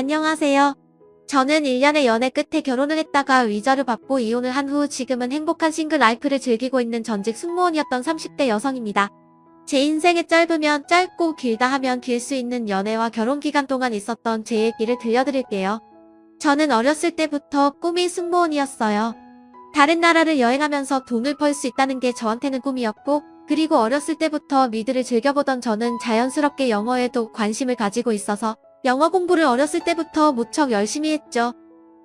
안녕하세요. 저는 1년의 연애 끝에 결혼을 했다가 위자료 받고 이혼을 한 후 지금은 행복한 싱글 라이프를 즐기고 있는 전직 승무원이었던 30대 여성입니다. 제 인생에 짧으면 짧고 길다 하면 길 수 있는 연애와 결혼 기간 동안 있었던 제 얘기를 들려드릴게요. 저는 어렸을 때부터 꿈이 승무원이었어요. 다른 나라를 여행하면서 돈을 벌 수 있다는 게 저한테는 꿈이었고, 그리고 어렸을 때부터 미드를 즐겨보던 저는 자연스럽게 영어에도 관심을 가지고 있어서 영어 공부를 어렸을 때부터 무척 열심히 했죠.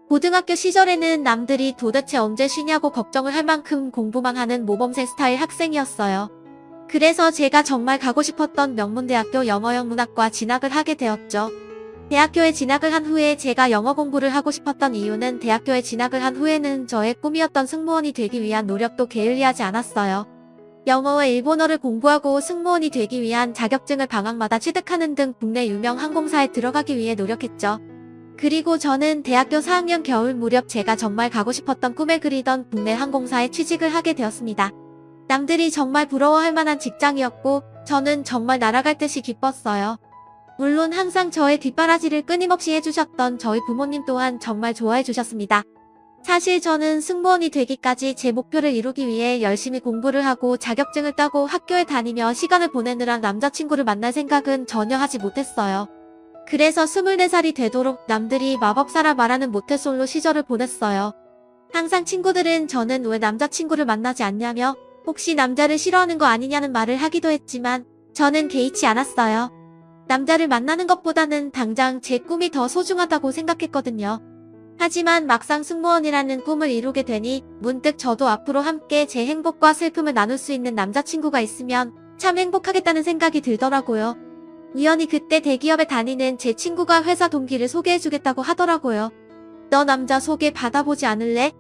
고등학교 시절에는 남들이 도대체 언제 쉬냐고 걱정을 할 만큼 공부만 하는 모범생 스타일 학생이었어요. 그래서 제가 정말 가고 싶었던 명문대학교 영어영문학과 진학을 하게 되었죠. 대학교에 진학을 한 후에 제가 영어 공부를 하고 싶었던 이유는 대학교에 진학을 한 후에는 저의 꿈이었던 승무원이 되기 위한 노력도 게을리하지 않았어요. 영어와 일본어를 공부하고 승무원이 되기 위한 자격증을 방학마다 취득하는 등 국내 유명 항공사에 들어가기 위해 노력했죠. 그리고 저는 대학교 4학년 겨울 무렵 제가 정말 가고 싶었던 꿈을 그리던 국내 항공사에 취직을 하게 되었습니다. 남들이 정말 부러워할 만한 직장이었고 저는 정말 날아갈 듯이 기뻤어요. 물론 항상 저의 뒷바라지를 끊임없이 해주셨던 저희 부모님 또한 정말 좋아해 주셨습니다. 사실 저는 승무원이 되기까지 제 목표를 이루기 위해 열심히 공부를 하고 자격증을 따고 학교에 다니며 시간을 보내느라 남자친구를 만날 생각은 전혀 하지 못했어요. 그래서 24살이 되도록 남들이 마법사라 말하는 모태솔로 시절을 보냈어요. 항상 친구들은 저는 왜 남자친구를 만나지 않냐며 혹시 남자를 싫어하는 거 아니냐는 말을 하기도 했지만 저는 개의치 않았어요. 남자를 만나는 것보다는 당장 제 꿈이 더 소중하다고 생각했거든요. 하지만 막상 승무원이라는 꿈을 이루게 되니 문득 저도 앞으로 함께 제 행복과 슬픔을 나눌 수 있는 남자친구가 있으면 참 행복하겠다는 생각이 들더라고요. 우연히 그때 대기업에 다니는 제 친구가 회사 동기를 소개해주겠다고 하더라고요. 너 남자 소개 받아보지 않을래?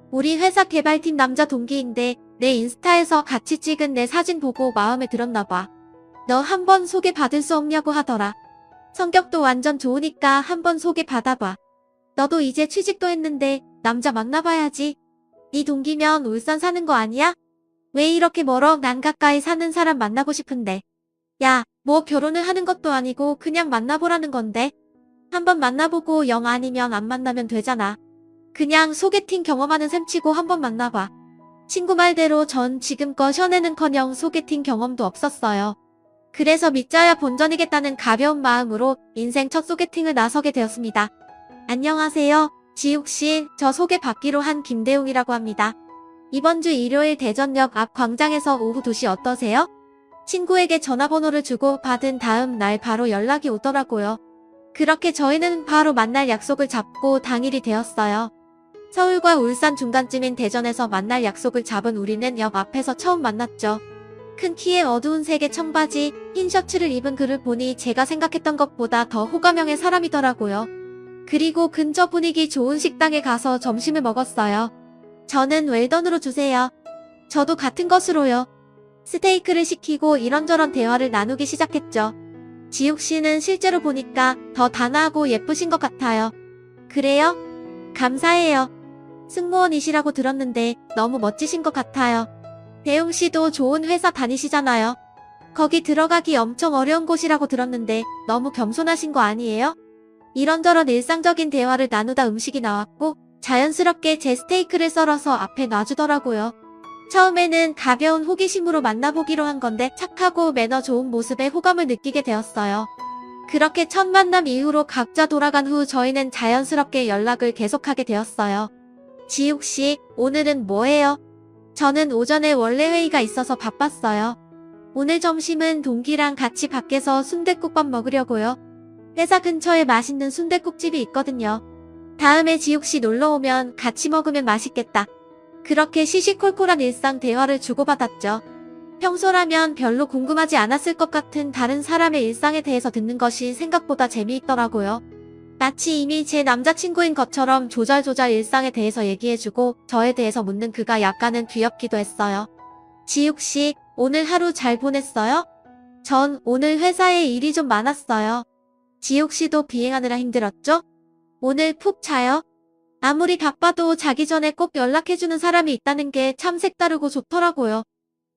우리 회사 개발팀 남자 동기인데 내 인스타에서 같이 찍은 내 사진 보고 마음에 들었나봐. 너 한번 소개 받을 수 없냐고 하더라. 성격도 완전 좋으니까 한번 소개 받아봐. 너도 이제 취직도 했는데 남자 만나봐야지. 네 동기면 울산 사는 거 아니야? 왜 이렇게 멀어? 난 가까이 사는 사람 만나고 싶은데. 야, 뭐 결혼을 하는 것도 아니고 그냥 만나보라는 건데. 한번 만나보고 영 아니면 안 만나면 되잖아. 그냥 소개팅 경험하는 셈 치고 한번 만나봐. 친구 말대로 전 지금껏 연애는커녕 소개팅 경험도 없었어요. 그래서 믿자야 본전이겠다는 가벼운 마음으로 인생 첫 소개팅을 나서게 되었습니다. 안녕하세요. 지욱씨, 저 소개받기로 한 김대웅이라고 합니다. 이번 주 일요일 대전역 앞 광장에서 오후 2시 어떠세요? 친구에게 전화번호를 주고 받은 다음 날 바로 연락이 오더라고요. 그렇게 저희는 바로 만날 약속을 잡고 당일이 되었어요. 서울과 울산 중간쯤인 대전에서 만날 약속을 잡은 우리는 역 앞에서 처음 만났죠. 큰 키에 어두운 색의 청바지, 흰 셔츠를 입은 그를 보니 제가 생각했던 것보다 더 호감형의 사람이더라고요. 그리고 근처 분위기 좋은 식당에 가서 점심을 먹었어요. 저는 웰던으로 주세요. 저도 같은 것으로요. 스테이크를 시키고 이런저런 대화를 나누기 시작했죠. 지욱씨는 실제로 보니까 더 단아하고 예쁘신 것 같아요. 그래요? 감사해요. 승무원이시라고 들었는데 너무 멋지신 것 같아요. 대웅씨도 좋은 회사 다니시잖아요. 거기 들어가기 엄청 어려운 곳이라고 들었는데 너무 겸손하신 거 아니에요? 이런저런 일상적인 대화를 나누다 음식이 나왔고 자연스럽게 제 스테이크를 썰어서 앞에 놔주더라고요. 처음에는 가벼운 호기심으로 만나보기로 한 건데 착하고 매너 좋은 모습에 호감을 느끼게 되었어요. 그렇게 첫 만남 이후로 각자 돌아간 후 저희는 자연스럽게 연락을 계속하게 되었어요. 지욱씨, 오늘은 뭐해요? 저는 오전에 원래 회의가 있어서 바빴어요. 오늘 점심은 동기랑 같이 밖에서 순댓국밥 먹으려고요. 회사 근처에 맛있는 순댓국집이 있거든요. 다음에 지욱씨 놀러오면 같이 먹으면 맛있겠다. 그렇게 시시콜콜한 일상 대화를 주고받았죠. 평소라면 별로 궁금하지 않았을 것 같은 다른 사람의 일상에 대해서 듣는 것이 생각보다 재미있더라고요. 마치 이미 제 남자친구인 것처럼 조잘조잘 일상에 대해서 얘기해주고 저에 대해서 묻는 그가 약간은 귀엽기도 했어요. 지욱씨, 오늘 하루 잘 보냈어요? 전 오늘 회사에 일이 좀 많았어요. 지욱씨도 비행하느라 힘들었죠? 오늘 푹 자요? 아무리 바빠도 자기 전에 꼭 연락해주는 사람이 있다는 게 참 색다르고 좋더라고요.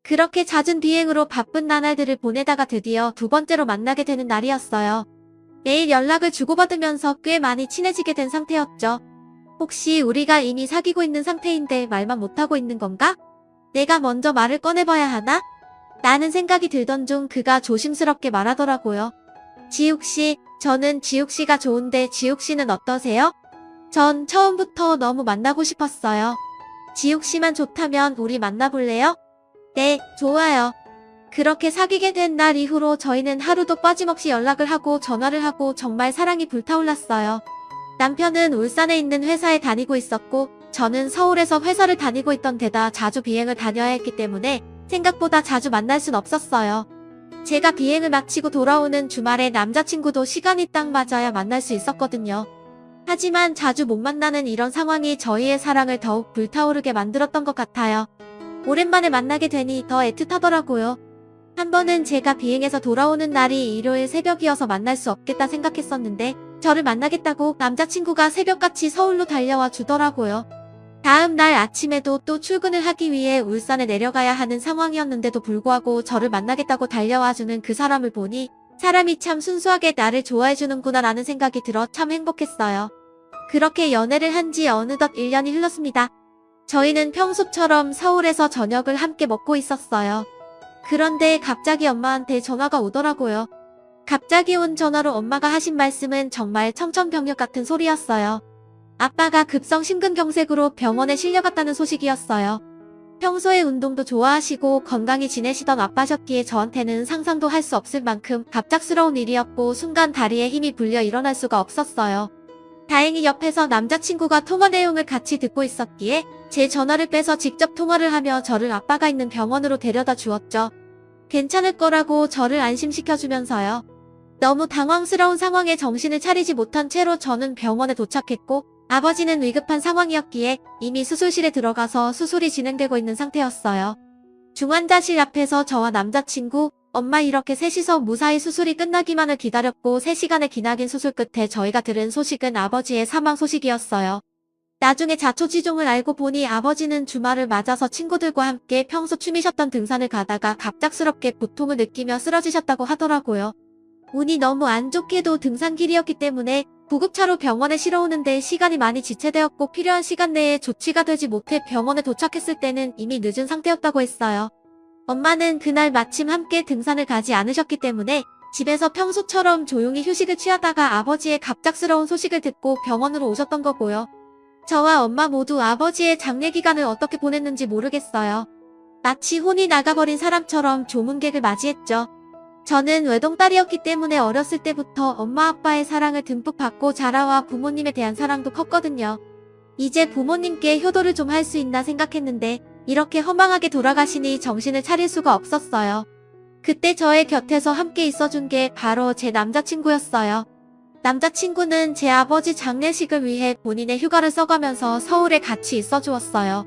그렇게 잦은 비행으로 바쁜 나날들을 보내다가 드디어 두 번째로 만나게 되는 날이었어요. 매일 연락을 주고받으면서 꽤 많이 친해지게 된 상태였죠. 혹시 우리가 이미 사귀고 있는 상태인데 말만 못하고 있는 건가? 내가 먼저 말을 꺼내봐야 하나? 라는 생각이 들던 중 그가 조심스럽게 말하더라고요. 지욱씨, 저는 지욱씨가 좋은데 지욱씨는 어떠세요? 전 처음부터 너무 만나고 싶었어요. 지욱씨만 좋다면 우리 만나볼래요? 네, 좋아요. 그렇게 사귀게 된 날 이후로 저희는 하루도 빠짐없이 연락을 하고 전화를 하고 정말 사랑이 불타올랐어요. 남편은 울산에 있는 회사에 다니고 있었고 저는 서울에서 회사를 다니고 있던 데다 자주 비행을 다녀야 했기 때문에 생각보다 자주 만날 순 없었어요. 제가 비행을 마치고 돌아오는 주말에 남자친구도 시간이 딱 맞아야 만날 수 있었거든요. 하지만 자주 못 만나는 이런 상황이 저희의 사랑을 더욱 불타오르게 만들었던 것 같아요. 오랜만에 만나게 되니 더 애틋하더라고요. 한 번은 제가 비행해서 돌아오는 날이 일요일 새벽이어서 만날 수 없겠다 생각했었는데 저를 만나겠다고 남자친구가 새벽같이 서울로 달려와 주더라고요. 다음 날 아침에도 또 출근을 하기 위해 울산에 내려가야 하는 상황이었는데도 불구하고 저를 만나겠다고 달려와주는 그 사람을 보니 사람이 참 순수하게 나를 좋아해주는구나 라는 생각이 들어 참 행복했어요. 그렇게 연애를 한 지 어느덧 1년이 흘렀습니다. 저희는 평소처럼 서울에서 저녁을 함께 먹고 있었어요. 그런데 갑자기 엄마한테 전화가 오더라고요. 갑자기 온 전화로 엄마가 하신 말씀은 정말 청천벽력 같은 소리였어요. 아빠가 급성 심근경색으로 병원에 실려갔다는 소식이었어요. 평소에 운동도 좋아하시고 건강히 지내시던 아빠셨기에 저한테는 상상도 할 수 없을 만큼 갑작스러운 일이었고 순간 다리에 힘이 불려 일어날 수가 없었어요. 다행히 옆에서 남자친구가 통화 내용을 같이 듣고 있었기에 제 전화를 빼서 직접 통화를 하며 저를 아빠가 있는 병원으로 데려다 주었죠. 괜찮을 거라고 저를 안심시켜주면서요. 너무 당황스러운 상황에 정신을 차리지 못한 채로 저는 병원에 도착했고 아버지는 위급한 상황이었기에 이미 수술실에 들어가서 수술이 진행되고 있는 상태였어요. 중환자실 앞에서 저와 남자친구, 엄마 이렇게 셋이서 무사히 수술이 끝나기만을 기다렸고 3시간의 기나긴 수술 끝에 저희가 들은 소식은 아버지의 사망 소식이었어요. 나중에 자초지종을 알고 보니 아버지는 주말을 맞아서 친구들과 함께 평소 취미셨던 등산을 가다가 갑작스럽게 고통을 느끼며 쓰러지셨다고 하더라고요. 운이 너무 안 좋게도 등산길이었기 때문에 구급차로 병원에 실어오는데 시간이 많이 지체되었고 필요한 시간 내에 조치가 되지 못해 병원에 도착했을 때는 이미 늦은 상태였다고 했어요. 엄마는 그날 마침 함께 등산을 가지 않으셨기 때문에 집에서 평소처럼 조용히 휴식을 취하다가 아버지의 갑작스러운 소식을 듣고 병원으로 오셨던 거고요. 저와 엄마 모두 아버지의 장례 기간을 어떻게 보냈는지 모르겠어요. 마치 혼이 나가버린 사람처럼 조문객을 맞이했죠. 저는 외동딸이었기 때문에 어렸을 때부터 엄마 아빠의 사랑을 듬뿍 받고 자라와 부모님에 대한 사랑도 컸거든요. 이제 부모님께 효도를 좀 할 수 있나 생각했는데 이렇게 허망하게 돌아가시니 정신을 차릴 수가 없었어요. 그때 저의 곁에서 함께 있어준 게 바로 제 남자친구였어요. 남자친구는 제 아버지 장례식을 위해 본인의 휴가를 써가면서 서울에 같이 있어주었어요.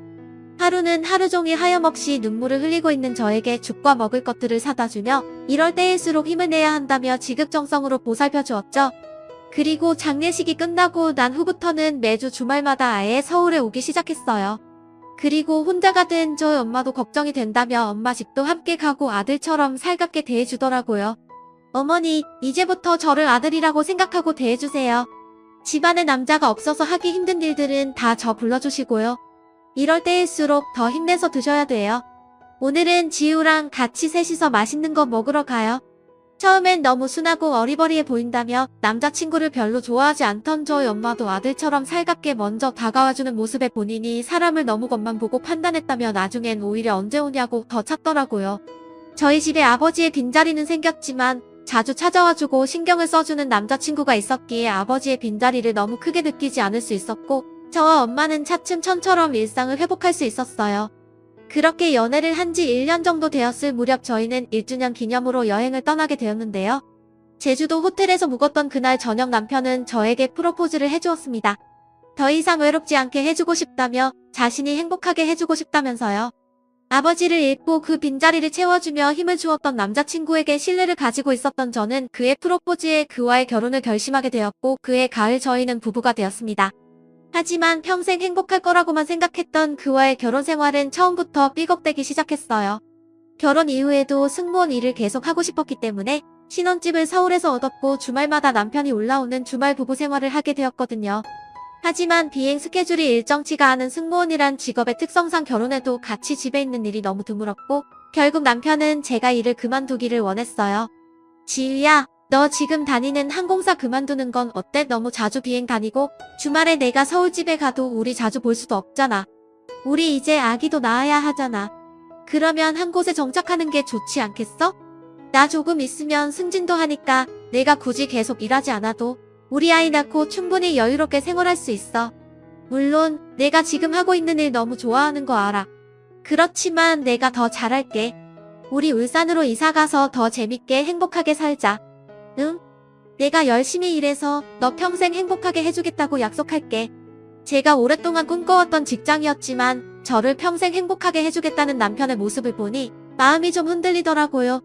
하루는 하루 종일 하염없이 눈물을 흘리고 있는 저에게 죽과 먹을 것들을 사다 주며 이럴 때일수록 힘을 내야 한다며 지극정성으로 보살펴 주었죠. 그리고 장례식이 끝나고 난 후부터는 매주 주말마다 아예 서울에 오기 시작했어요. 그리고 혼자가 된 저희 엄마도 걱정이 된다며 엄마 집도 함께 가고 아들처럼 살갑게 대해주더라고요. 어머니, 이제부터 저를 아들이라고 생각하고 대해주세요. 집안에 남자가 없어서 하기 힘든 일들은 다 저 불러주시고요. 이럴 때일수록 더 힘내서 드셔야 돼요. 오늘은 지우랑 같이 셋이서 맛있는 거 먹으러 가요. 처음엔 너무 순하고 어리버리해 보인다며 남자친구를 별로 좋아하지 않던 저희 엄마도 아들처럼 살갑게 먼저 다가와주는 모습에 본인이 사람을 너무 겉만 보고 판단했다며 나중엔 오히려 언제 오냐고 더 찾더라고요. 저희 집에 아버지의 빈자리는 생겼지만 자주 찾아와주고 신경을 써주는 남자친구가 있었기에 아버지의 빈자리를 너무 크게 느끼지 않을 수 있었고 저와 엄마는 차츰 천처럼 일상을 회복할 수 있었어요. 그렇게 연애를 한 지 1년 정도 되었을 무렵 저희는 1주년 기념으로 여행을 떠나게 되었는데요. 제주도 호텔에서 묵었던 그날 저녁 남편은 저에게 프로포즈를 해주었습니다. 더 이상 외롭지 않게 해주고 싶다며 자신이 행복하게 해주고 싶다면서요. 아버지를 잃고 그 빈자리를 채워주며 힘을 주었던 남자친구에게 신뢰를 가지고 있었던 저는 그의 프로포즈에 그와의 결혼을 결심하게 되었고 그해 가을 저희는 부부가 되었습니다. 하지만 평생 행복할 거라고만 생각했던 그와의 결혼 생활은 처음부터 삐걱대기 시작했어요. 결혼 이후에도 승무원 일을 계속 하고 싶었기 때문에 신혼집을 서울에서 얻었고 주말마다 남편이 올라오는 주말 부부 생활을 하게 되었거든요. 하지만 비행 스케줄이 일정치가 않은 승무원이란 직업의 특성상 결혼해도 같이 집에 있는 일이 너무 드물었고 결국 남편은 제가 일을 그만두기를 원했어요. 지유야, 너 지금 다니는 항공사 그만두는 건 어때? 너무 자주 비행 다니고 주말에 내가 서울집에 가도 우리 자주 볼 수도 없잖아. 우리 이제 아기도 낳아야 하잖아. 그러면 한 곳에 정착하는 게 좋지 않겠어? 나 조금 있으면 승진도 하니까 내가 굳이 계속 일하지 않아도 우리 아이 낳고 충분히 여유롭게 생활할 수 있어. 물론 내가 지금 하고 있는 일 너무 좋아하는 거 알아. 그렇지만 내가 더 잘할게. 우리 울산으로 이사가서 더 재밌게 행복하게 살자. 응? 내가 열심히 일해서 너 평생 행복하게 해주겠다고 약속할게. 제가 오랫동안 꿈꿔왔던 직장이었지만 저를 평생 행복하게 해주겠다는 남편의 모습을 보니 마음이 좀 흔들리더라고요.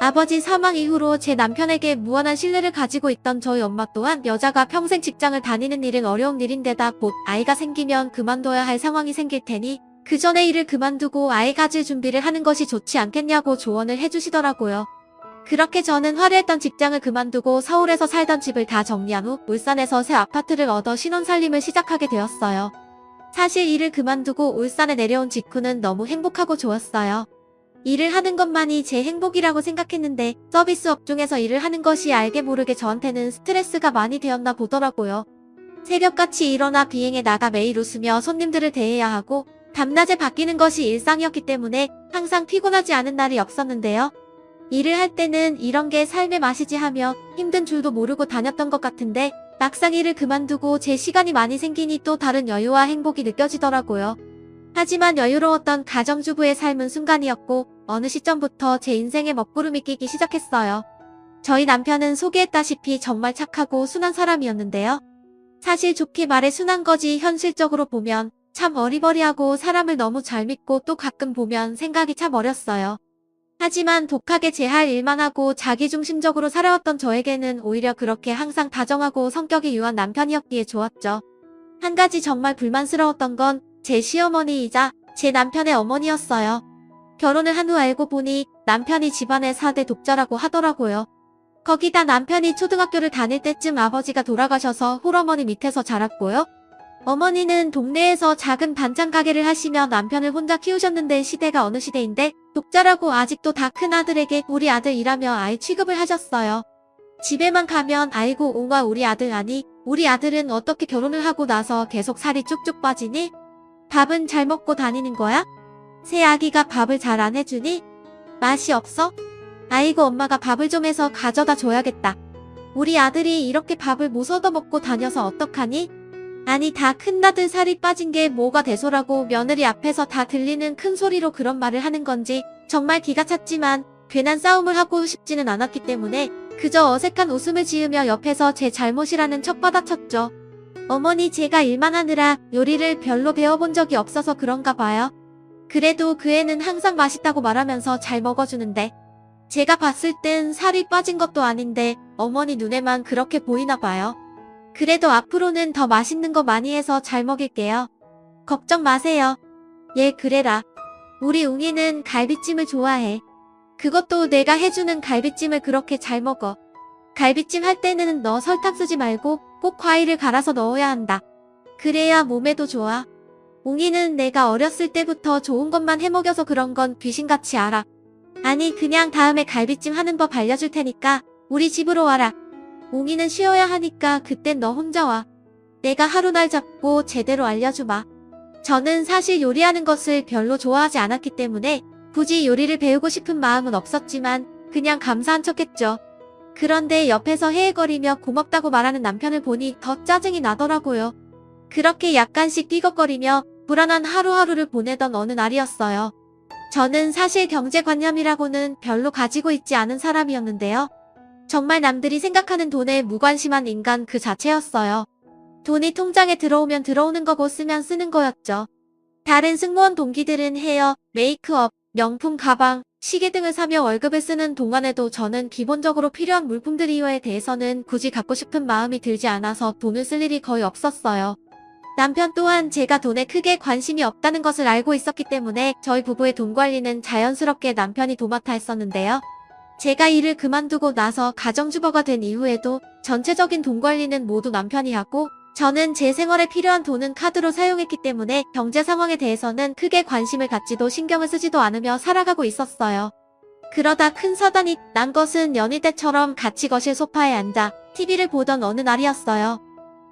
아버지 사망 이후로 제 남편에게 무한한 신뢰를 가지고 있던 저희 엄마 또한 여자가 평생 직장을 다니는 일은 어려운 일인데다 곧 아이가 생기면 그만둬야 할 상황이 생길 테니 그 전에 일을 그만두고 아이 가질 준비를 하는 것이 좋지 않겠냐고 조언을 해주시더라고요. 그렇게 저는 화려했던 직장을 그만두고 서울에서 살던 집을 다 정리한 후 울산에서 새 아파트를 얻어 신혼살림을 시작하게 되었어요. 사실 일을 그만두고 울산에 내려온 직후는 너무 행복하고 좋았어요. 일을 하는 것만이 제 행복이라고 생각했는데 서비스 업종에서 일을 하는 것이 알게 모르게 저한테는 스트레스가 많이 되었나 보더라고요. 새벽같이 일어나 비행에 나가 매일 웃으며 손님들을 대해야 하고 밤낮에 바뀌는 것이 일상이었기 때문에 항상 피곤하지 않은 날이 없었는데요. 일을 할 때는 이런 게 삶의 맛이지 하며 힘든 줄도 모르고 다녔던 것 같은데 막상 일을 그만두고 제 시간이 많이 생기니 또 다른 여유와 행복이 느껴지더라고요. 하지만 여유로웠던 가정주부의 삶은 순간이었고 어느 시점부터 제 인생에 먹구름이 끼기 시작했어요. 저희 남편은 소개했다시피 정말 착하고 순한 사람이었는데요. 사실 좋게 말해 순한 거지 현실적으로 보면 참 어리버리하고 사람을 너무 잘 믿고 또 가끔 보면 생각이 참 어렸어요. 하지만 독하게 제 할 일만 하고 자기중심적으로 살아왔던 저에게는 오히려 그렇게 항상 다정하고 성격이 유한 남편이었기에 좋았죠. 한 가지 정말 불만스러웠던 건 제 시어머니이자 제 남편의 어머니였어요. 결혼을 한 후 알고 보니 남편이 집안의 4대 독자라고 하더라고요. 거기다 남편이 초등학교를 다닐 때쯤 아버지가 돌아가셔서 홀어머니 밑에서 자랐고요. 어머니는 동네에서 작은 반찬 가게를 하시며 남편을 혼자 키우셨는데 시대가 어느 시대인데 독자라고 아직도 다 큰아들에게 우리 아들 이라며 아이 취급을 하셨어요. 집에만 가면 아이고 옹아 우리 아들 아니 우리 아들은 어떻게 결혼을 하고 나서 계속 살이 쭉쭉 빠지니? 밥은 잘 먹고 다니는 거야? 새 아기가 밥을 잘 안 해주니? 맛이 없어? 아이고 엄마가 밥을 좀 해서 가져다 줘야겠다. 우리 아들이 이렇게 밥을 못 얻어먹고 다녀서 어떡하니? 아니 다 큰아들 살이 빠진 게 뭐가 대소라고 며느리 앞에서 다 들리는 큰 소리로 그런 말을 하는 건지 정말 기가 찼지만 괜한 싸움을 하고 싶지는 않았기 때문에 그저 어색한 웃음을 지으며 옆에서 제 잘못이라는 척 받아쳤죠. 어머니 제가 일만 하느라 요리를 별로 배워본 적이 없어서 그런가 봐요. 그래도 그 애는 항상 맛있다고 말하면서 잘 먹어주는데 제가 봤을 땐 살이 빠진 것도 아닌데 어머니 눈에만 그렇게 보이나 봐요. 그래도 앞으로는 더 맛있는 거 많이 해서 잘 먹일게요. 걱정 마세요. 예 그래라. 우리 웅이는 갈비찜을 좋아해. 그것도 내가 해주는 갈비찜을 그렇게 잘 먹어. 갈비찜 할 때는 너 설탕 쓰지 말고 꼭 과일을 갈아서 넣어야 한다. 그래야 몸에도 좋아. 웅이는 내가 어렸을 때부터 좋은 것만 해먹여서 그런 건 귀신같이 알아. 아니 그냥 다음에 갈비찜 하는 법 알려줄 테니까 우리 집으로 와라. 웅이는 쉬어야 하니까 그땐 너 혼자 와. 내가 하루날 잡고 제대로 알려주마. 저는 사실 요리하는 것을 별로 좋아하지 않았기 때문에 굳이 요리를 배우고 싶은 마음은 없었지만 그냥 감사한 척했죠. 그런데 옆에서 헤헤거리며 고맙다고 말하는 남편을 보니 더 짜증이 나더라고요. 그렇게 약간씩 삐걱거리며 불안한 하루하루를 보내던 어느 날이었어요. 저는 사실 경제관념이라고는 별로 가지고 있지 않은 사람이었는데요. 정말 남들이 생각하는 돈에 무관심한 인간 그 자체였어요. 돈이 통장에 들어오면 들어오는 거고 쓰면 쓰는 거였죠. 다른 승무원 동기들은 헤어, 메이크업, 명품 가방, 시계 등을 사며 월급을 쓰는 동안에도 저는 기본적으로 필요한 물품들 이외에 대해서는 굳이 갖고 싶은 마음이 들지 않아서 돈을 쓸 일이 거의 없었어요. 남편 또한 제가 돈에 크게 관심이 없다는 것을 알고 있었기 때문에 저희 부부의 돈 관리는 자연스럽게 남편이 도맡아 했었는데요. 제가 일을 그만두고 나서 가정주부가 된 이후에도 전체적인 돈 관리는 모두 남편이 하고 저는 제 생활에 필요한 돈은 카드로 사용했기 때문에 경제 상황에 대해서는 크게 관심을 갖지도 신경을 쓰지도 않으며 살아가고 있었어요. 그러다 큰 사단이 난 것은 연희 때처럼 같이 거실 소파에 앉아 TV를 보던 어느 날이었어요.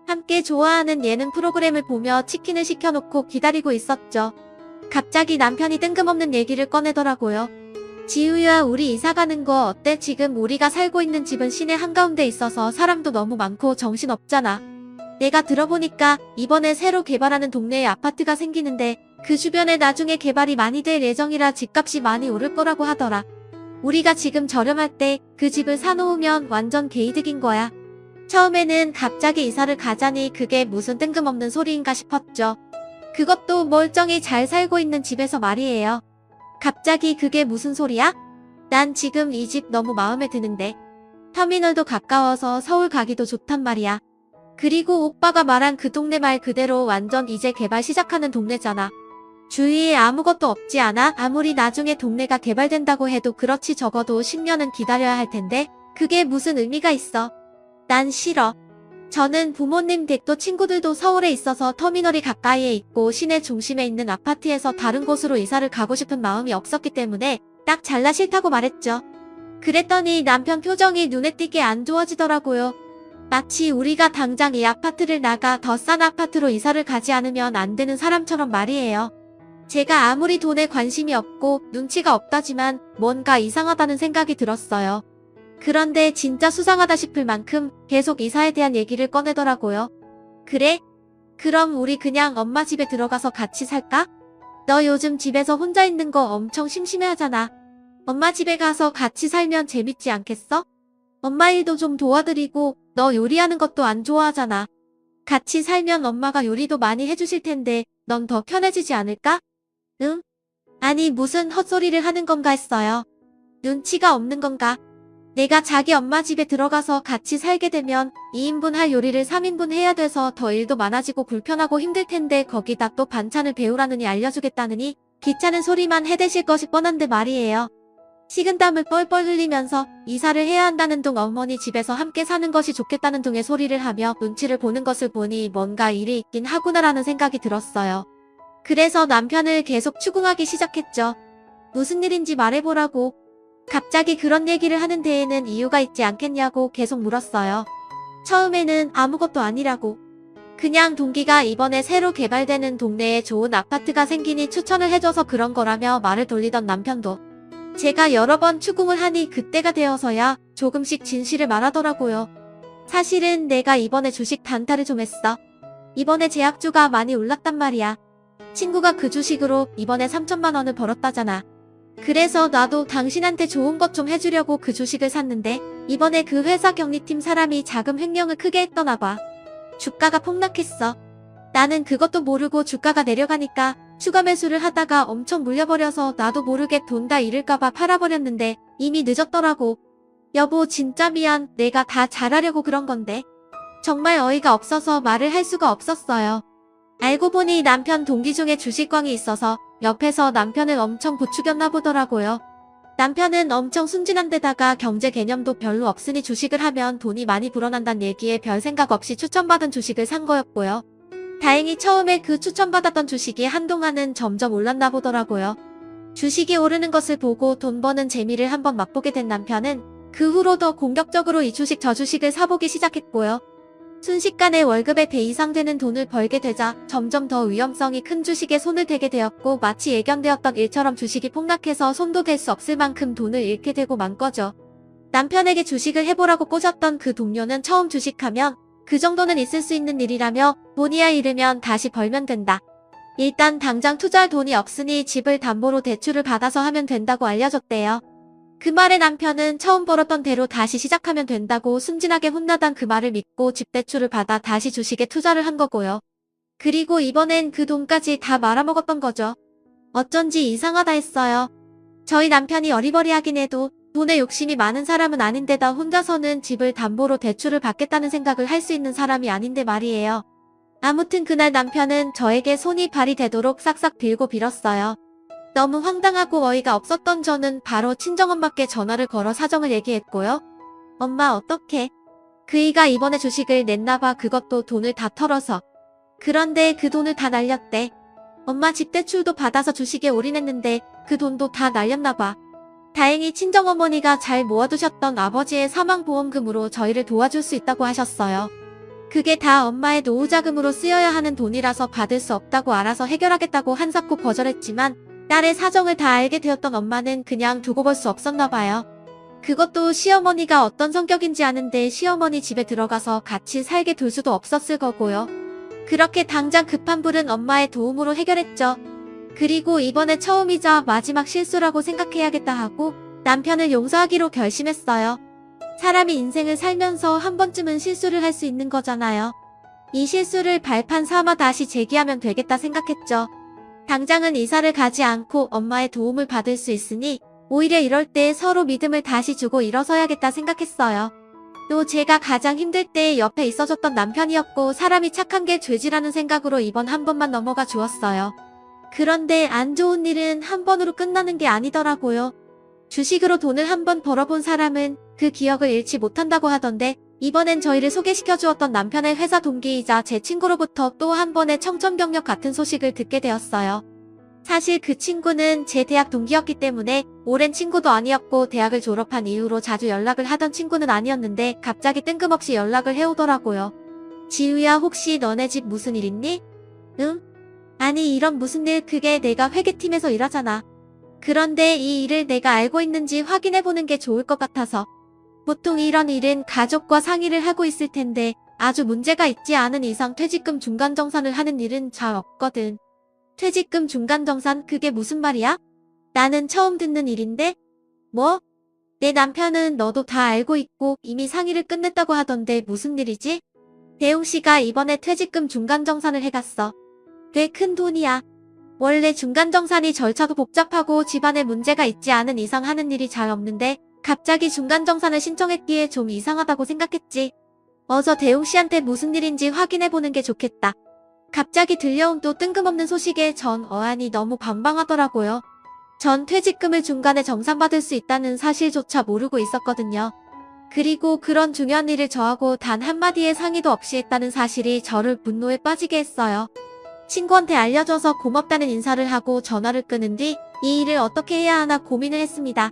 함께 좋아하는 예능 프로그램을 보며 치킨을 시켜놓고 기다리고 있었죠. 갑자기 남편이 뜬금없는 얘기를 꺼내더라고요. 지우야, 우리 이사 가는 거 어때? 지금 우리가 살고 있는 집은 시내 한가운데 있어서 사람도 너무 많고 정신없잖아. 내가 들어보니까 이번에 새로 개발하는 동네에 아파트가 생기는데 그 주변에 나중에 개발이 많이 될 예정이라 집값이 많이 오를 거라고 하더라. 우리가 지금 저렴할 때 그 집을 사놓으면 완전 개이득인 거야. 처음에는 갑자기 이사를 가자니 그게 무슨 뜬금없는 소리인가 싶었죠. 그것도 멀쩡히 잘 살고 있는 집에서 말이에요. 갑자기 그게 무슨 소리야? 난 지금 이 집 너무 마음에 드는데. 터미널도 가까워서 서울 가기도 좋단 말이야. 그리고 오빠가 말한 그 동네 말 그대로 완전 이제 개발 시작하는 동네잖아. 주위에 아무것도 없지 않아? 아무리 나중에 동네가 개발된다고 해도 그렇지 적어도 10년은 기다려야 할 텐데 그게 무슨 의미가 있어. 난 싫어. 저는 부모님 댁도 친구들도 서울에 있어서 터미널이 가까이에 있고 시내 중심에 있는 아파트에서 다른 곳으로 이사를 가고 싶은 마음이 없었기 때문에 딱 잘라 싫다고 말했죠. 그랬더니 남편 표정이 눈에 띄게 안 좋아지더라고요. 마치 우리가 당장 이 아파트를 나가 더 싼 아파트로 이사를 가지 않으면 안 되는 사람처럼 말이에요. 제가 아무리 돈에 관심이 없고 눈치가 없다지만 뭔가 이상하다는 생각이 들었어요. 그런데 진짜 수상하다 싶을 만큼 계속 이사에 대한 얘기를 꺼내더라고요. 그래? 그럼 우리 그냥 엄마 집에 들어가서 같이 살까? 너 요즘 집에서 혼자 있는 거 엄청 심심해하잖아. 엄마 집에 가서 같이 살면 재밌지 않겠어? 엄마 일도 좀 도와드리고 너 요리하는 것도 안 좋아하잖아. 같이 살면 엄마가 요리도 많이 해주실 텐데 넌 더 편해지지 않을까? 응? 아니 무슨 헛소리를 하는 건가 했어요. 눈치가 없는 건가? 내가 자기 엄마 집에 들어가서 같이 살게 되면 2인분 할 요리를 3인분 해야 돼서 더 일도 많아지고 불편하고 힘들 텐데 거기다 또 반찬을 배우라느니 알려주겠다느니 귀찮은 소리만 해대실 것이 뻔한데 말이에요. 식은땀을 뻘뻘 흘리면서 이사를 해야 한다는 둥 어머니 집에서 함께 사는 것이 좋겠다는 둥의 소리를 하며 눈치를 보는 것을 보니 뭔가 일이 있긴 하구나라는 생각이 들었어요. 그래서 남편을 계속 추궁하기 시작했죠. 무슨 일인지 말해보라고. 갑자기 그런 얘기를 하는 데에는 이유가 있지 않겠냐고 계속 물었어요. 처음에는 아무것도 아니라고. 그냥 동기가 이번에 새로 개발되는 동네에 좋은 아파트가 생기니 추천을 해줘서 그런 거라며 말을 돌리던 남편도 제가 여러 번 추궁을 하니 그때가 되어서야 조금씩 진실을 말하더라고요. 사실은 내가 이번에 주식 단타를 좀 했어. 이번에 제약주가 많이 올랐단 말이야. 친구가 그 주식으로 이번에 3천만 원을 벌었다잖아. 그래서 나도 당신한테 좋은 것 좀 해주려고 그 주식을 샀는데 이번에 그 회사 경리팀 사람이 자금 횡령을 크게 했더나 봐. 주가가 폭락했어. 나는 그것도 모르고 주가가 내려가니까 추가 매수를 하다가 엄청 물려버려서 나도 모르게 돈 다 잃을까봐 팔아버렸는데 이미 늦었더라고. 여보 진짜 미안. 내가 다 잘하려고 그런 건데. 정말 어이가 없어서 말을 할 수가 없었어요. 알고 보니 남편 동기 중에 주식광이 있어서 옆에서 남편을 엄청 부추겼나 보더라고요. 남편은 엄청 순진한 데다가 경제 개념도 별로 없으니 주식을 하면 돈이 많이 불어난다는 얘기에 별 생각 없이 추천받은 주식을 산 거였고요. 다행히 처음에 그 추천받았던 주식이 한동안은 점점 올랐나 보더라고요. 주식이 오르는 것을 보고 돈 버는 재미를 한번 맛보게 된 남편은 그 후로 더 공격적으로 이 주식 저 주식을 사보기 시작했고요. 순식간에 월급의 배 이상 되는 돈을 벌게 되자 점점 더 위험성이 큰 주식에 손을 대게 되었고 마치 예견되었던 일처럼 주식이 폭락해서 손도 댈 수 없을 만큼 돈을 잃게 되고 만 거죠. 남편에게 주식을 해보라고 꽂았던 그 동료는 처음 주식하면 그 정도는 있을 수 있는 일이라며 돈이야 잃으면 다시 벌면 된다. 일단 당장 투자할 돈이 없으니 집을 담보로 대출을 받아서 하면 된다고 알려줬대요. 그 말에 남편은 처음 벌었던 대로 다시 시작하면 된다고 순진하게 혼나던 그 말을 믿고 집 대출을 받아 다시 주식에 투자를 한 거고요. 그리고 이번엔 그 돈까지 다 말아먹었던 거죠. 어쩐지 이상하다 했어요. 저희 남편이 어리버리하긴 해도 돈에 욕심이 많은 사람은 아닌데다 혼자서는 집을 담보로 대출을 받겠다는 생각을 할 수 있는 사람이 아닌데 말이에요. 아무튼 그날 남편은 저에게 손이 발이 되도록 싹싹 빌고 빌었어요. 너무 황당하고 어이가 없었던 저는 바로 친정엄마께 전화를 걸어 사정을 얘기했고요. 엄마 어떡해. 그이가 이번에 주식을 냈나봐. 그것도 돈을 다 털어서. 그런데 그 돈을 다 날렸대. 엄마 집 대출도 받아서 주식에 올인했는데 그 돈도 다 날렸나봐. 다행히 친정어머니가 잘 모아두셨던 아버지의 사망보험금으로 저희를 도와줄 수 있다고 하셨어요. 그게 다 엄마의 노후자금으로 쓰여야 하는 돈이라서 받을 수 없다고 알아서 해결하겠다고 한사코 거절했지만 딸의 사정을 다 알게 되었던 엄마는 그냥 두고 볼 수 없었나 봐요. 그것도 시어머니가 어떤 성격인지 아는데 시어머니 집에 들어가서 같이 살게 둘 수도 없었을 거고요. 그렇게 당장 급한 불은 엄마의 도움으로 해결했죠. 그리고 이번에 처음이자 마지막 실수라고 생각해야겠다 하고 남편을 용서하기로 결심했어요. 사람이 인생을 살면서 한 번쯤은 실수를 할 수 있는 거잖아요. 이 실수를 발판 삼아 다시 재기하면 되겠다 생각했죠. 당장은 이사를 가지 않고 엄마의 도움을 받을 수 있으니 오히려 이럴 때 서로 믿음을 다시 주고 일어서야겠다 생각했어요. 또 제가 가장 힘들 때 옆에 있어줬던 남편이었고 사람이 착한 게 죄지라는 생각으로 이번 한 번만 넘어가 주었어요. 그런데 안 좋은 일은 한 번으로 끝나는 게 아니더라고요. 주식으로 돈을 한 번 벌어본 사람은 그 기억을 잃지 못한다고 하던데 이번엔 저희를 소개시켜 주었던 남편의 회사 동기이자 제 친구로부터 또 한 번의 청천벽력 같은 소식을 듣게 되었어요. 사실 그 친구는 제 대학 동기였기 때문에 오랜 친구도 아니었고 대학을 졸업한 이후로 자주 연락을 하던 친구는 아니었는데 갑자기 뜬금없이 연락을 해오더라고요. 지우야 혹시 너네 집 무슨 일 있니? 응? 아니 이런 무슨 일 그게 내가 회계팀에서 일하잖아. 그런데 이 일을 내가 알고 있는지 확인해보는 게 좋을 것 같아서. 보통 이런 일은 가족과 상의를 하고 있을 텐데 아주 문제가 있지 않은 이상 퇴직금 중간정산을 하는 일은 잘 없거든. 퇴직금 중간정산 그게 무슨 말이야? 나는 처음 듣는 일인데? 뭐? 내 남편은 너도 다 알고 있고 이미 상의를 끝냈다고 하던데 무슨 일이지? 대웅씨가 이번에 퇴직금 중간정산을 해갔어. 꽤 큰 돈이야. 원래 중간정산이 절차도 복잡하고 집안에 문제가 있지 않은 이상 하는 일이 잘 없는데 갑자기 중간정산을 신청했기에 좀 이상하다고 생각했지. 어서 대웅씨한테 무슨 일인지 확인해보는 게 좋겠다. 갑자기 들려온 또 뜬금없는 소식에 전 어안이 너무 반방하더라고요. 전 퇴직금을 중간에 정산받을 수 있다는 사실조차 모르고 있었거든요. 그리고 그런 중요한 일을 저하고 단 한마디의 상의도 없이 했다는 사실이 저를 분노에 빠지게 했어요. 친구한테 알려줘서 고맙다는 인사를 하고 전화를 끊은 뒤 이 일을 어떻게 해야 하나 고민을 했습니다.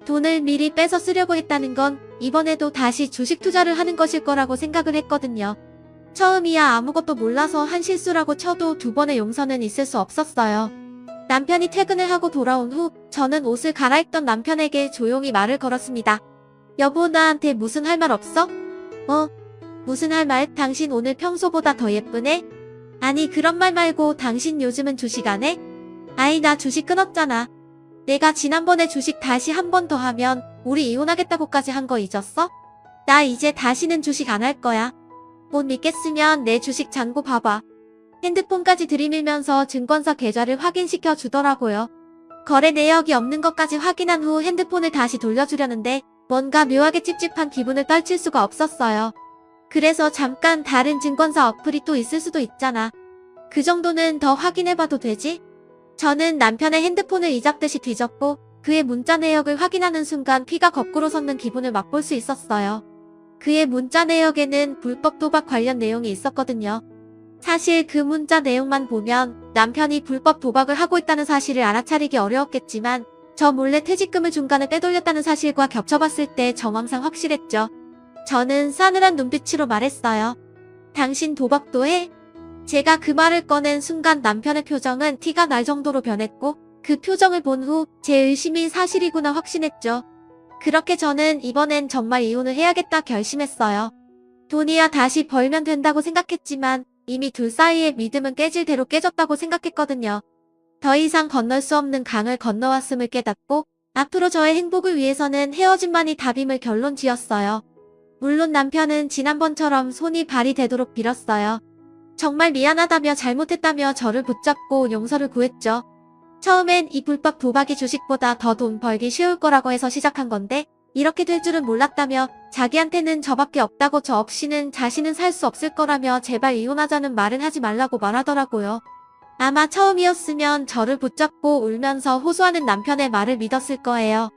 돈을 미리 빼서 쓰려고 했다는 건 이번에도 다시 주식 투자를 하는 것일 거라고 생각을 했거든요. 처음이야 아무것도 몰라서 한 실수라고 쳐도 두 번의 용서는 있을 수 없었어요. 남편이 퇴근을 하고 돌아온 후 저는 옷을 갈아입던 남편에게 조용히 말을 걸었습니다. 여보 나한테 무슨 할 말 없어? 무슨 할 말? 당신 오늘 평소보다 더 예쁘네? 아니 그런 말 말고 당신 요즘은 주식 안 해? 아이 나 주식 끊었잖아. 내가 지난번에 주식 다시 한 번 더 하면 우리 이혼하겠다고까지 한 거 잊었어? 나 이제 다시는 주식 안 할 거야. 못 믿겠으면 내 주식 잔고 봐봐. 핸드폰까지 들이밀면서 증권사 계좌를 확인시켜 주더라고요. 거래 내역이 없는 것까지 확인한 후 핸드폰을 다시 돌려주려는데 뭔가 묘하게 찝찝한 기분을 떨칠 수가 없었어요. 그래서 잠깐 다른 증권사 어플이 또 있을 수도 있잖아. 그 정도는 더 확인해봐도 되지? 저는 남편의 핸드폰을 이잡듯이 뒤졌고 그의 문자 내역을 확인하는 순간 피가 거꾸로 솟는 기분을 맛볼 수 있었어요. 그의 문자 내역에는 불법 도박 관련 내용이 있었거든요. 사실 그 문자 내용만 보면 남편이 불법 도박을 하고 있다는 사실을 알아차리기 어려웠겠지만 저 몰래 퇴직금을 중간에 빼돌렸다는 사실과 겹쳐봤을 때 정황상 확실했죠. 저는 싸늘한 눈빛으로 말했어요. 당신 도박도 해? 제가 그 말을 꺼낸 순간 남편의 표정은 티가 날 정도로 변했고 그 표정을 본 후 제 의심이 사실이구나 확신했죠. 그렇게 저는 이번엔 정말 이혼을 해야겠다 결심했어요. 돈이야 다시 벌면 된다고 생각했지만 이미 둘 사이의 믿음은 깨질 대로 깨졌다고 생각했거든요. 더 이상 건널 수 없는 강을 건너왔음을 깨닫고 앞으로 저의 행복을 위해서는 헤어짐만이 답임을 결론 지었어요. 물론 남편은 지난번처럼 손이 발이 되도록 빌었어요. 정말 미안하다며 잘못했다며 저를 붙잡고 용서를 구했죠. 처음엔 이 불법 도박이 주식보다 더 돈 벌기 쉬울 거라고 해서 시작한 건데 이렇게 될 줄은 몰랐다며 자기한테는 저밖에 없다고 저 없이는 자신은 살 수 없을 거라며 제발 이혼하자는 말은 하지 말라고 말하더라고요. 아마 처음이었으면 저를 붙잡고 울면서 호소하는 남편의 말을 믿었을 거예요.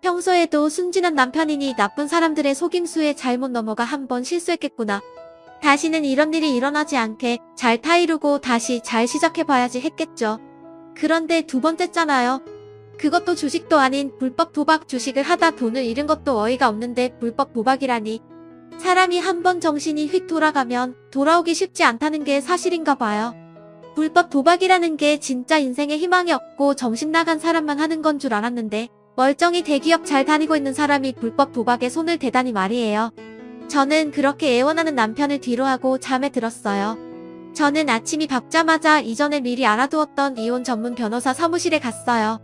평소에도 순진한 남편이니 나쁜 사람들의 속임수에 잘못 넘어가 한 번 실수했겠구나. 다시는 이런 일이 일어나지 않게 잘 타이르고 다시 잘 시작해봐야지 했겠죠. 그런데 두 번째잖아요. 그것도 주식도 아닌 불법 도박. 주식을 하다 돈을 잃은 것도 어이가 없는데 불법 도박이라니. 사람이 한 번 정신이 휙 돌아가면 돌아오기 쉽지 않다는 게 사실인가 봐요. 불법 도박이라는 게 진짜 인생에 희망이 없고 정신 나간 사람만 하는 건 줄 알았는데 멀쩡히 대기업 잘 다니고 있는 사람이 불법 도박에 손을 대다니 말이에요. 저는 그렇게 애원하는 남편을 뒤로하고 잠에 들었어요. 저는 아침이 밝자마자 이전에 미리 알아두었던 이혼 전문 변호사 사무실에 갔어요.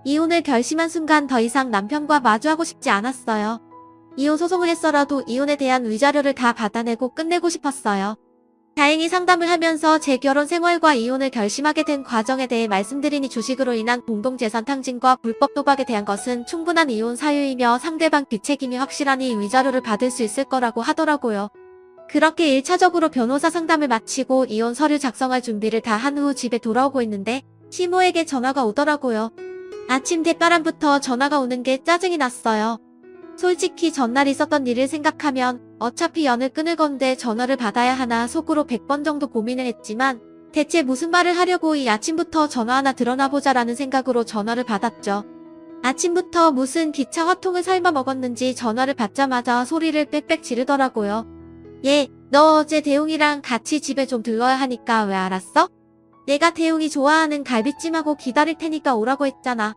이혼을 결심한 순간 더 이상 남편과 마주하고 싶지 않았어요. 이혼 소송을 했어라도 이혼에 대한 위자료를 다 받아내고 끝내고 싶었어요. 다행히 상담을 하면서 제 결혼 생활과 이혼을 결심하게 된 과정에 대해 말씀드리니 주식으로 인한 공동재산 탕진과 불법 도박에 대한 것은 충분한 이혼 사유이며 상대방 뒷책임이 확실하니 위자료를 받을 수 있을 거라고 하더라고요. 그렇게 1차적으로 변호사 상담을 마치고 이혼 서류 작성할 준비를 다 한 후 집에 돌아오고 있는데 시모에게 전화가 오더라고요. 아침 대바람부터 전화가 오는 게 짜증이 났어요. 솔직히 전날 있었던 일을 생각하면 어차피 연을 끊을 건데 전화를 받아야 하나 속으로 100번 정도 고민을 했지만 대체 무슨 말을 하려고 이 아침부터 전화 하나 들어나 보자라는 생각으로 전화를 받았죠. 아침부터 무슨 기차 화통을 삶아 먹었는지 전화를 받자마자 소리를 빽빽 지르더라고요. 얘, 너 어제 대웅이랑 같이 집에 좀 들러야 하니까 왜 알았어? 내가 대웅이 좋아하는 갈비찜하고 기다릴 테니까 오라고 했잖아.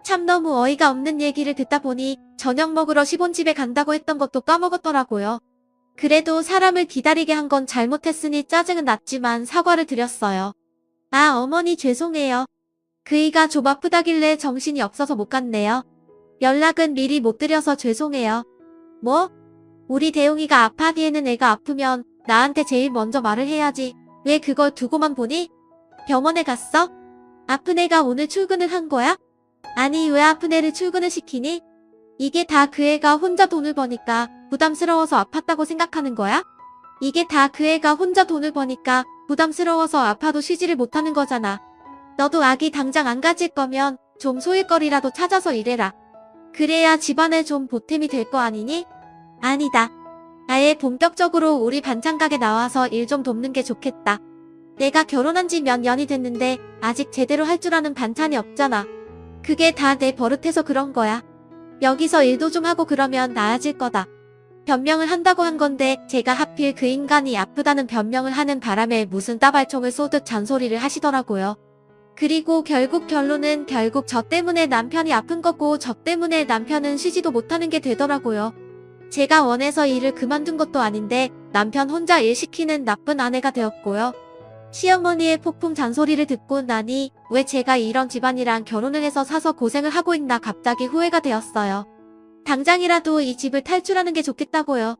참 너무 어이가 없는 얘기를 듣다 보니 저녁 먹으러 시본집에 간다고 했던 것도 까먹었더라고요. 그래도 사람을 기다리게 한 건 잘못했으니 짜증은 났지만 사과를 드렸어요. 아, 어머니 죄송해요. 그이가 좀 아프다길래 정신이 없어서 못 갔네요. 연락은 미리 못 드려서 죄송해요. 뭐? 우리 대웅이가 아파하기에는 애가 아프면 나한테 제일 먼저 말을 해야지. 왜 그걸 두고만 보니? 병원에 갔어? 아픈 애가 오늘 출근을 한 거야? 아니 왜 아픈 애를 출근을 시키니? 이게 다 그 애가 혼자 돈을 버니까 부담스러워서 아팠다고 생각하는 거야? 이게 다 그 애가 혼자 돈을 버니까 부담스러워서 아파도 쉬지를 못하는 거잖아. 너도 아기 당장 안 가질 거면 좀 소일거리라도 찾아서 일해라. 그래야 집안에 좀 보탬이 될 거 아니니? 아니다. 아예 본격적으로 우리 반찬 가게 나와서 일 좀 돕는 게 좋겠다. 내가 결혼한 지 몇 년이 됐는데 아직 제대로 할 줄 아는 반찬이 없잖아. 그게 다 내 버릇해서 그런 거야. 여기서 일도 좀 하고 그러면 나아질 거다. 변명을 한다고 한 건데 제가 하필 그 인간이 아프다는 변명을 하는 바람에 무슨 따발총을 쏘듯 잔소리를 하시더라고요. 그리고 결론은 저 때문에 남편이 아픈 거고 저 때문에 남편은 쉬지도 못하는 게 되더라고요. 제가 원해서 일을 그만둔 것도 아닌데 남편 혼자 일 시키는 나쁜 아내가 되었고요. 시어머니의 폭풍 잔소리를 듣고 나니 왜 제가 이런 집안이랑 결혼을 해서 사서 고생을 하고 있나 갑자기 후회가 되었어요. 당장이라도 이 집을 탈출하는 게 좋겠다고요.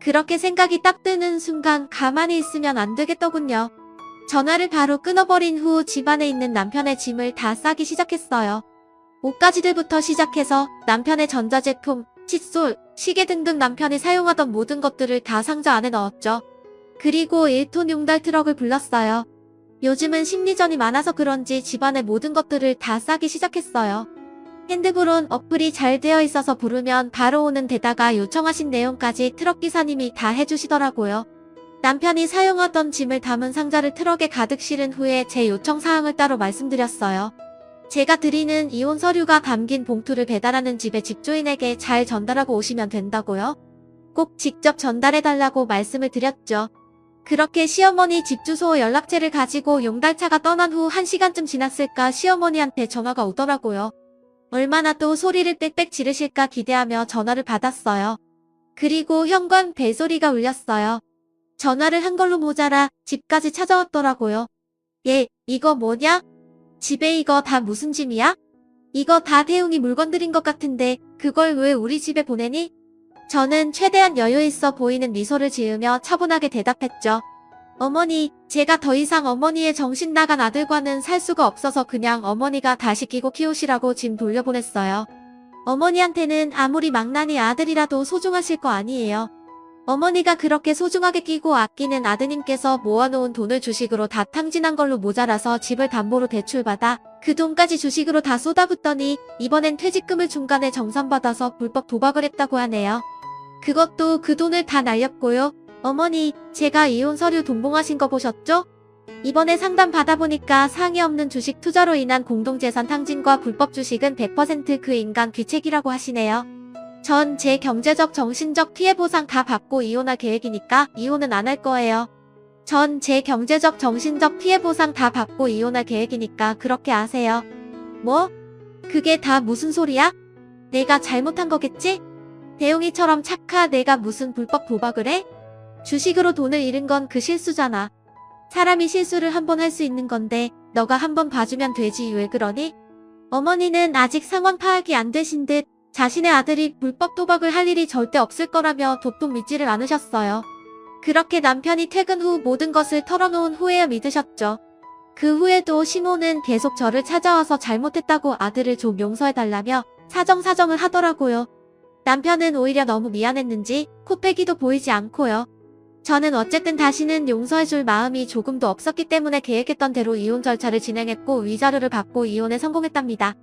그렇게 생각이 딱 드는 순간 가만히 있으면 안 되겠더군요. 전화를 바로 끊어버린 후 집안에 있는 남편의 짐을 다 싸기 시작했어요. 옷가지들부터 시작해서 남편의 전자제품, 칫솔, 시계 등등 남편이 사용하던 모든 것들을 다 상자 안에 넣었죠. 그리고 1톤 용달 트럭을 불렀어요. 요즘은 심리전이 많아서 그런지 집안의 모든 것들을 다 싸기 시작했어요. 핸드브론 어플이 잘 되어 있어서 부르면 바로 오는 데다가 요청하신 내용까지 트럭 기사님이 다 해주시더라고요. 남편이 사용하던 짐을 담은 상자를 트럭에 가득 실은 후에 제 요청 사항을 따로 말씀드렸어요. 제가 드리는 이혼 서류가 담긴 봉투를 배달하는 집의 집주인에게 잘 전달하고 오시면 된다고요. 꼭 직접 전달해달라고 말씀을 드렸죠. 그렇게 시어머니 집 주소 연락처를 가지고 용달차가 떠난 후 1시간쯤 지났을까 시어머니한테 전화가 오더라고요. 얼마나 또 소리를 빽빽 지르실까 기대하며 전화를 받았어요. 그리고 현관 벨소리가 울렸어요. 전화를 한 걸로 모자라 집까지 찾아왔더라고요. 얘, 이거 뭐냐? 집에 이거 다 무슨 짐이야? 이거 다 대웅이 물건들인 것 같은데 그걸 왜 우리 집에 보내니? 저는 최대한 여유 있어 보이는 미소를 지으며 차분하게 대답했죠. 어머니, 제가 더 이상 어머니의 정신 나간 아들과는 살 수가 없어서 그냥 어머니가 다시 끼고 키우시라고 짐 돌려보냈어요. 어머니한테는 아무리 망나니 아들이라도 소중하실 거 아니에요. 어머니가 그렇게 소중하게 끼고 아끼는 아드님께서 모아놓은 돈을 주식으로 다 탕진한 걸로 모자라서 집을 담보로 대출받아 그 돈까지 주식으로 다 쏟아붓더니 이번엔 퇴직금을 중간에 정산받아서 불법 도박을 했다고 하네요. 그것도 그 돈을 다 날렸고요. 어머니, 제가 이혼 서류 동봉하신 거 보셨죠? 이번에 상담 받아보니까 상의 없는 주식 투자로 인한 공동재산 탕진과 불법 주식은 100% 그 인간 귀책이라고 하시네요. 전 제 경제적 정신적 피해 보상 다 받고 이혼할 계획이니까 이혼은 안 할 거예요. 전 제 경제적 정신적 피해 보상 다 받고 이혼할 계획이니까 그렇게 아세요. 뭐? 그게 다 무슨 소리야? 내가 잘못한 거겠지? 대웅이처럼 착하 내가 무슨 불법 도박을 해? 주식으로 돈을 잃은 건 그 실수잖아. 사람이 실수를 한 번 할 수 있는 건데 너가 한 번 봐주면 되지 왜 그러니? 어머니는 아직 상황 파악이 안 되신 듯 자신의 아들이 불법 도박을 할 일이 절대 없을 거라며 도통 믿지를 않으셨어요. 그렇게 남편이 퇴근 후 모든 것을 털어놓은 후에야 믿으셨죠. 그 후에도 시모는 계속 저를 찾아와서 잘못했다고 아들을 좀 용서해달라며 사정사정을 하더라고요. 남편은 오히려 너무 미안했는지 코빼기도 보이지 않고요. 저는 어쨌든 다시는 용서해줄 마음이 조금도 없었기 때문에 계획했던 대로 이혼 절차를 진행했고 위자료를 받고 이혼에 성공했답니다.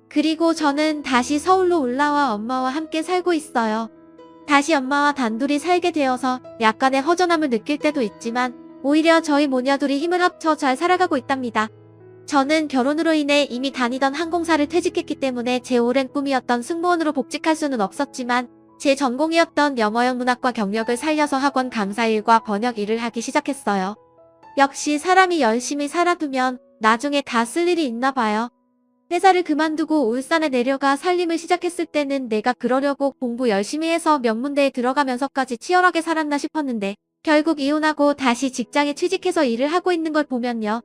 그리고 저는 다시 서울로 올라와 엄마와 함께 살고 있어요. 다시 엄마와 단둘이 살게 되어서 약간의 허전함을 느낄 때도 있지만 오히려 저희 모녀들이 힘을 합쳐 잘 살아가고 있답니다. 저는 결혼으로 인해 이미 다니던 항공사를 퇴직했기 때문에 제 오랜 꿈이었던 승무원으로 복직할 수는 없었지만 제 전공이었던 영어형 문학과 경력을 살려서 학원 강사 일과 번역 일을 하기 시작했어요. 역시 사람이 열심히 살아두면 나중에 다 쓸 일이 있나 봐요. 회사를 그만두고 울산에 내려가 살림을 시작했을 때는 내가 그러려고 공부 열심히 해서 명문대에 들어가면서까지 치열하게 살았나 싶었는데 결국 이혼하고 다시 직장에 취직해서 일을 하고 있는 걸 보면요.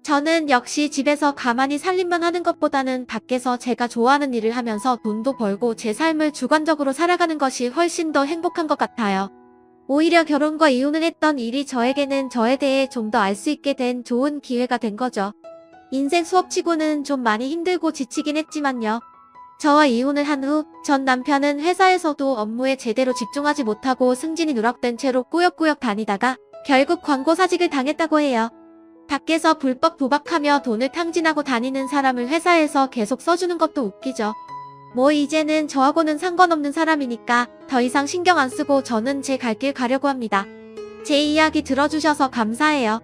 저는 역시 집에서 가만히 살림만 하는 것보다는 밖에서 제가 좋아하는 일을 하면서 돈도 벌고 제 삶을 주관적으로 살아가는 것이 훨씬 더 행복한 것 같아요. 오히려 결혼과 이혼을 했던 일이 저에게는 저에 대해 좀 더 알 수 있게 된 좋은 기회가 된 거죠. 인생 수업치고는 좀 많이 힘들고 지치긴 했지만요. 저와 이혼을 한 후 전 남편은 회사에서도 업무에 제대로 집중하지 못하고 승진이 누락된 채로 꾸역꾸역 다니다가 결국 광고사직을 당했다고 해요. 밖에서 불법 도박하며 돈을 탕진하고 다니는 사람을 회사에서 계속 써주는 것도 웃기죠. 뭐 이제는 저하고는 상관없는 사람이니까 더 이상 신경 안 쓰고 저는 제 갈 길 가려고 합니다. 제 이야기 들어주셔서 감사해요.